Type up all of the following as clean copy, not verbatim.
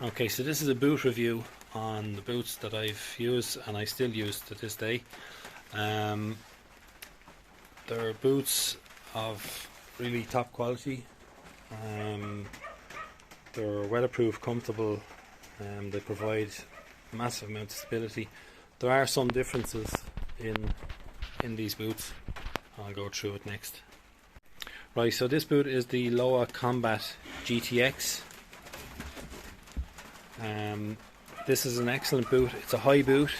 Okay, so this is a boot review on the boots that I've used and I still use to this day. They're boots of really top quality. They're weatherproof, comfortable, they provide a massive amount of stability. There are some differences in these boots. I'll go through it next. Right, so this boot is the Loa Combat GTX. This is an excellent boot. It's a high boot.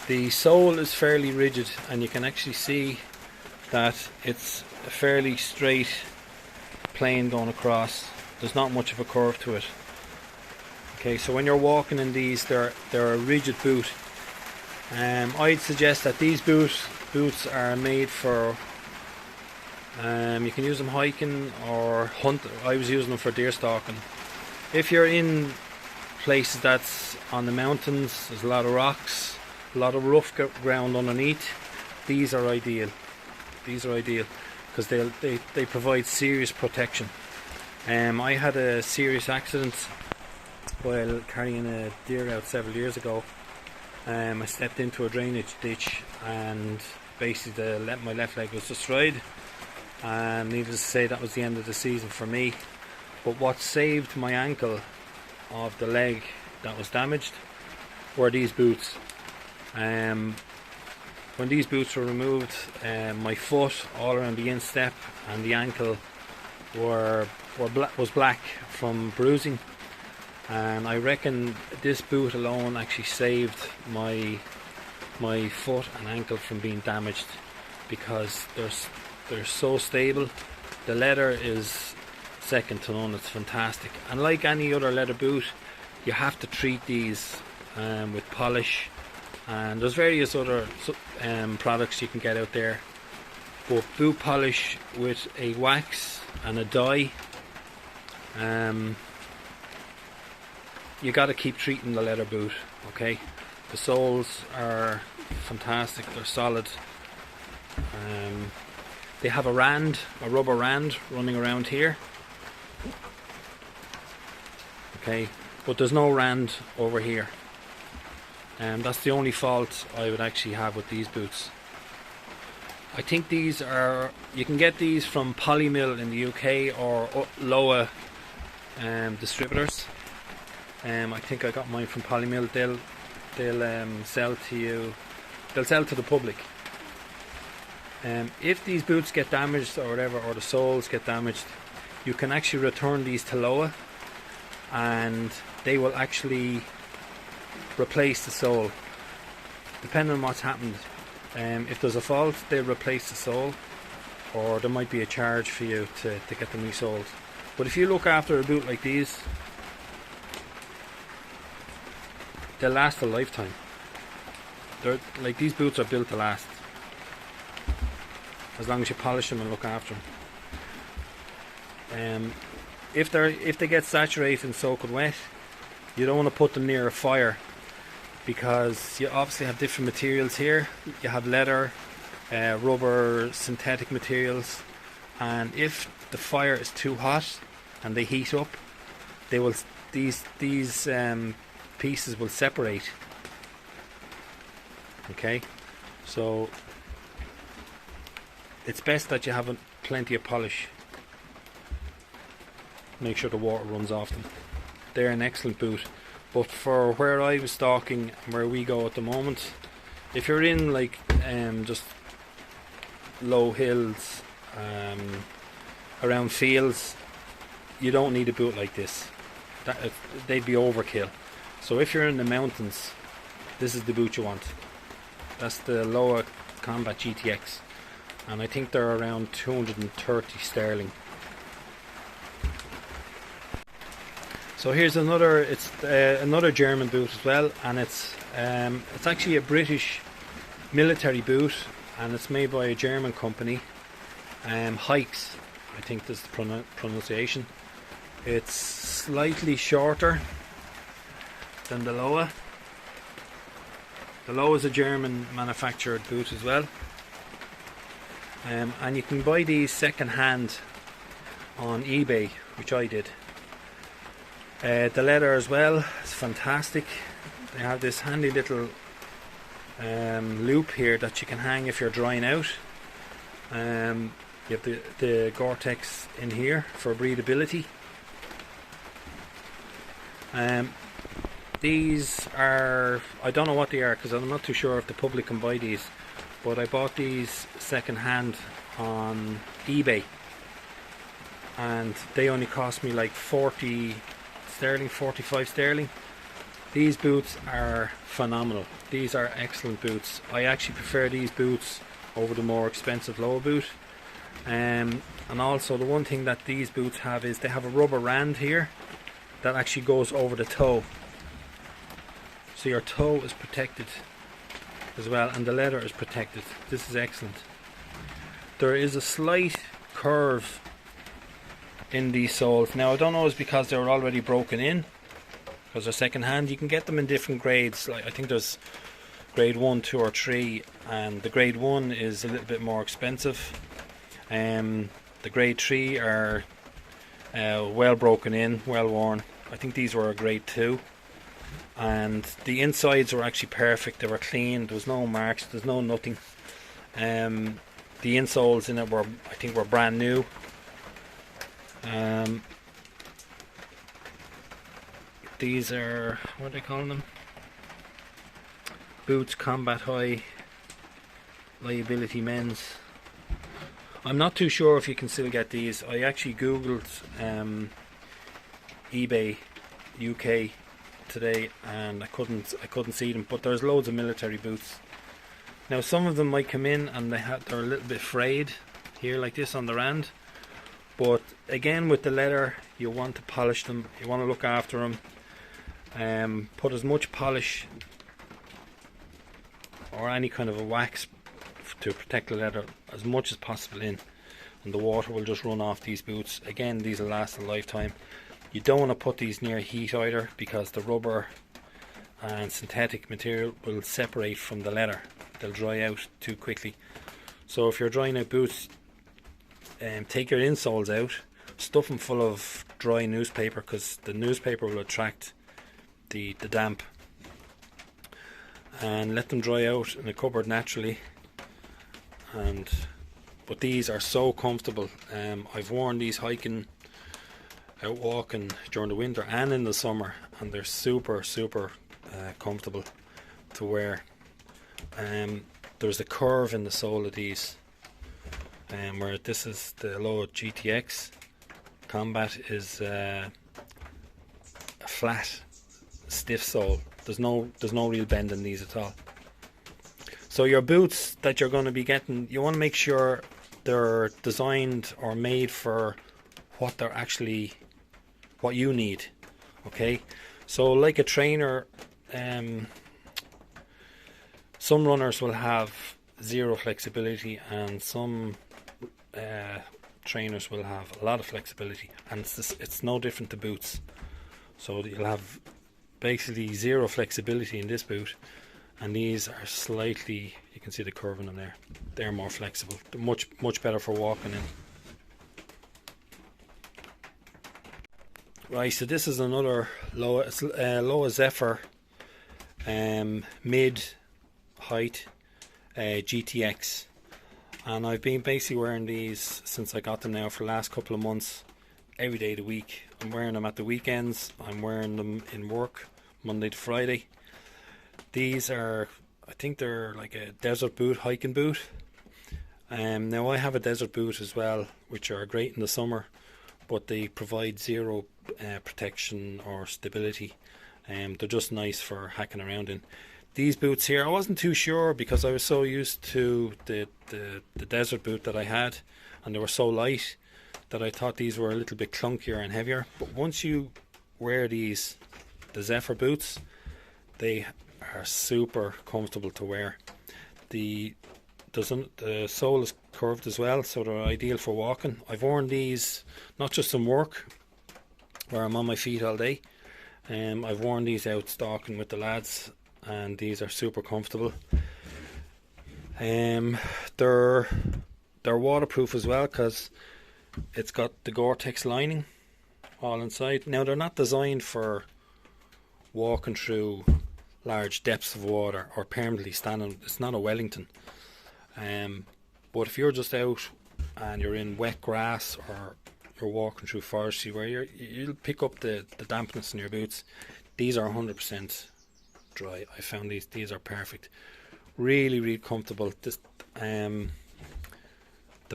The sole is fairly rigid and you can actually see that it's a fairly straight plane going across. There's not much of a curve to it. Okay, so when you're walking in these, they're a rigid boot. I'd suggest that these boots are made for you can use them hiking or hunt. I was using them for deer stalking. If you're in places that's on the mountains, there's a lot of rocks, a lot of rough ground underneath, these are ideal. These are ideal because they provide serious protection. I had a serious accident while carrying a deer out several years ago. I stepped into a drainage ditch and basically my left leg was destroyed, and needless to say that was the end of the season for me. But what saved my ankle of the leg that was damaged were these boots. When these boots were removed, my foot all around the instep and the ankle was black from bruising, and I reckon this boot alone actually saved my foot and ankle from being damaged, because they're so stable. The leather is second to none. It's fantastic, and like any other leather boot, you have to treat these with polish, and there's various other products you can get out there, but boot polish with a wax and a dye, you got to keep treating the leather boot. Okay, the soles are fantastic, they're solid. They have a rubber rand running around here. Okay, but there's no rand over here, and that's the only fault I would actually have with these boots. I think you can get these from Polimil in the UK or Loa distributors. I think I got mine from Polimil. They'll sell to you. They'll sell to the public. If these boots get damaged or whatever, or the soles get damaged, you can actually return these to Loa, and they will actually replace the sole depending on what's happened. If there's a fault, they'll replace the sole, or there might be a charge for you to get them resoled. But if you look after a boot like these, they'll last a lifetime. These boots are built to last, as long as you polish them and look after them. If they get saturated and soaked wet, you don't want to put them near a fire, because you obviously have different materials here. You have leather, rubber, synthetic materials, and if the fire is too hot and they heat up, these pieces will separate. Okay, so it's best that you have plenty of polish. Make sure the water runs off them. They're an excellent boot. But for where I was stalking and where we go at the moment, if you're in just low hills, around fields, you don't need a boot like this. They'd be overkill. So if you're in the mountains, this is the boot you want. That's the Loa Combat GTX, and I think they're around 230 sterling. So here's another. It's another German boot as well, and it's actually a British military boot, and it's made by a German company. Hikes, I think this is the pronunciation. It's slightly shorter than the Loa. The Loa is a German manufactured boot as well, and you can buy these second hand on eBay, which I did. The leather as well is fantastic. They have this handy little loop here that you can hang if you're drying out. You have the Gore-Tex in here for breathability. These are, I don't know what they are because I'm not too sure if the public can buy these, but I bought these second hand on eBay and they only cost me like 40 sterling, 45 sterling. These boots are phenomenal. These are excellent boots. I actually prefer these boots over the more expensive lower boot. And also the one thing that these boots have is they have a rubber rand here that actually goes over the toe. So your toe is protected as well, and the leather is protected. This is excellent. There is a slight curve in these soles. Now I don't know if it's because they were already broken in, because they're second hand. You can get them in different grades. Like I think there's grade 1, 2 or 3, and the grade 1 is a little bit more expensive. The grade 3 are well broken in, well worn. I think these were a grade 2. And the insides were actually perfect. They were clean. There was no marks. There's no nothing. The insoles in it were, I think, were brand new. These are, what are they calling them? Boots Combat High Liability Men's. I'm not too sure if you can still get these. I actually googled eBay UK today and I couldn't see them, but there's loads of military boots. Now some of them might come in and they're a little bit frayed here like this on the rand, but again with the leather you want to polish them, you want to look after them, put as much polish or any kind of a wax to protect the leather as much as possible in, and the water will just run off these boots. Again, these will last a lifetime. You don't want to put these near heat either, because the rubber and synthetic material will separate from the leather. They'll dry out too quickly. So if you're drying out boots, take your insoles out, stuff them full of dry newspaper, because the newspaper will attract the damp, and let them dry out in a cupboard naturally. But these are so comfortable. I've worn these hiking, out walking during the winter and in the summer, and they're super comfortable to wear. There's a curve in the sole of these, where this is the low GTX. Combat is a flat, stiff sole. There's no real bend in these at all. So your boots that you're going to be getting, you want to make sure they're designed or made for what they're actually, what you need. Okay, so like a trainer, some runners will have zero flexibility, and some trainers will have a lot of flexibility, and it's no different to boots. So you'll have basically zero flexibility in this boot, and these are slightly, you can see the curve in them there, they're more flexible. They're much better for walking in. Right, so this is another Loa Zephyr mid height GTX, and I've been basically wearing these since I got them now for the last couple of months, every day of the week. I'm wearing them at the weekends, I'm wearing them in work Monday to Friday. These are, I think they're like a desert boot, hiking boot. Now I have a desert boot as well, which are great in the summer, but they provide zero protection or stability. They're just nice for hacking around in. These boots here, I wasn't too sure, because I was so used to the desert boot that I had, and they were so light that I thought these were a little bit clunkier and heavier. But once you wear these, the Zephyr boots, they are super comfortable to wear. The sole is curved as well, so they're ideal for walking. I've worn these not just in work where I'm on my feet all day. I've worn these out stalking with the lads, and these are super comfortable. They're waterproof as well, because it's got the Gore-Tex lining, all inside. Now they're not designed for walking through large depths of water or permanently standing. It's not a Wellington. But if you're just out and you're in wet grass or you're walking through forestry where you'll pick up the dampness in your boots, these are 100% dry. I found these are perfect. Really, really comfortable. This, the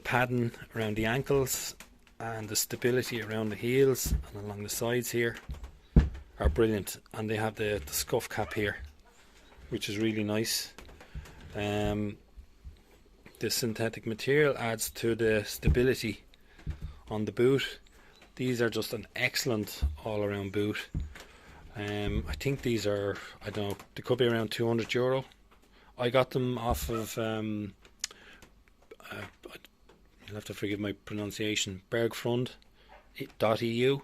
padding around the ankles and the stability around the heels and along the sides here are brilliant. And they have the scuff cap here, which is really nice. The synthetic material adds to the stability on the boot. These are just an excellent all-around boot. I think these are, I don't know, they could be around €200. I got them off of you'll have to forgive my pronunciation, bergfreunde.eu.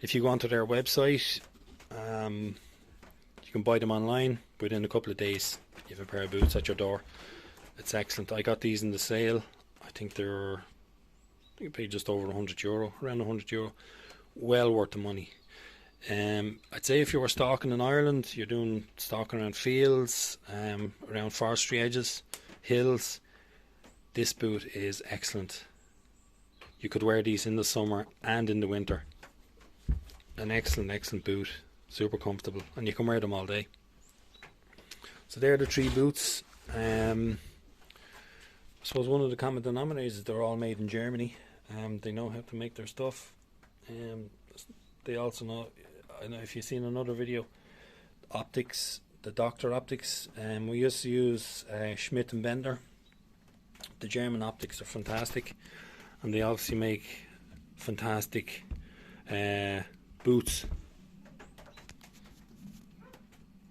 If you go onto their website, you can buy them online. Within a couple of days you have a pair of boots at your door. It's excellent. I got these in the sale. I think I paid just over €100, around €100. Well worth the money. I'd say if you were stalking in Ireland, you're doing stalking around fields, around forestry edges, hills, this boot is excellent. You could wear these in the summer and in the winter. An excellent boot, super comfortable, and you can wear them all day. So they're the 3 boots. I suppose one of the common denominators is they're all made in Germany. They know how to make their stuff. They also know, I know if you've seen another video, optics, the Doctor optics. We used to use Schmidt and Bender. The German optics are fantastic, and they obviously make fantastic boots.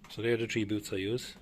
So they're the 3 boots I use.